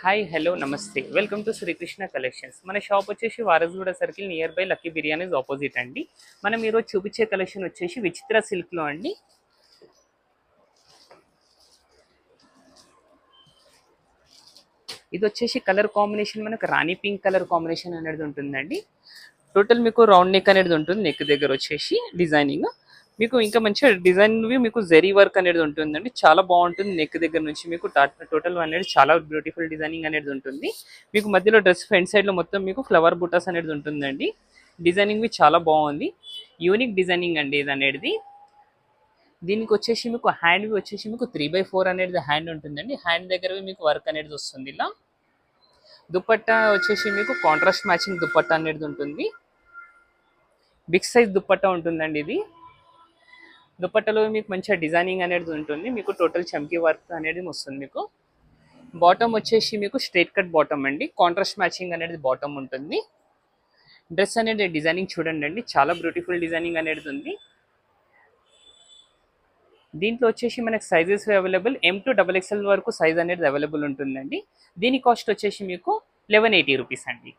Hi hello నమస్తే welcome to Srikrishna collections. మన shop వచ్చేసి Warasiguda circle near by lucky biryanis opposite అండి. మనం ఈరోజు చూపించే కలెక్షన్ వచ్చేసి విచిత్ర సిల్క్లో అండి. ఇది వచ్చేసి కలర్ కాంబినేషన్ మనకు రాణి పింక్ కలర్ కాంబినేషన్ అనేది ఉంటుందండి. టోటల్ మీకు రౌండ్ నెక్ అనేది ఉంటుంది. నెక్ దగ్గర వచ్చేసి డిజైనింగ్ మీకు ఇంకా మంచిగా డిజైన్ మీకు జెరీ వర్క్ అనేది ఉంటుందండి. చాలా బాగుంటుంది. నెక్ దగ్గర నుంచి మీకు టోటల్ అనేది చాలా బ్యూటిఫుల్ డిజైనింగ్ అనేది ఉంటుంది. మీకు మధ్యలో డ్రెస్ ఫ్రంట్ సైడ్ లో మొత్తం మీకు ఫ్లవర్ బుటాస్ అనేది ఉంటుందండి. డిజైనింగ్ చాలా బాగుంది. యూనిక్ డిజైనింగ్ అండి ఇది అనేది. దీనికి వచ్చేసి మీకు హ్యాండ్ వచ్చేసి మీకు 3/4 అనేది హ్యాండ్ ఉంటుందండి. హ్యాండ్ దగ్గర మీకు వర్క్ అనేది వస్తుంది. ఇలా దుపట్టా వచ్చేసి మీకు కాంట్రాస్ట్ మ్యాచింగ్ దుపట్టా అనేది ఉంటుంది. బిగ్ సైజ్ దుపట్టా ఉంటుందండి. ఇది దుపట్టలో మీకు మంచిగా డిజైనింగ్ అనేది ఉంటుంది. మీకు టోటల్ చమ్కీ వర్క్ అనేది వస్తుంది. మీకు బాటమ్ వచ్చేసి మీకు స్ట్రైట్ కట్ బాటమ్ అండి. కాంట్రాస్ట్ మ్యాచింగ్ అనేది బాటమ్ ఉంటుంది. డ్రెస్ అనేది డిజైనింగ్ చూడండి అండి, చాలా బ్యూటిఫుల్ డిజైనింగ్ అనేది ఉంది. దీంట్లో వచ్చేసి మనకి sizes available M to XXL వరకు సైజ్ అనేది అవైలబుల్ ఉంటుందండి. దీని కాస్ట్ వచ్చేసి మీకు 1180 రూపీస్ అండి.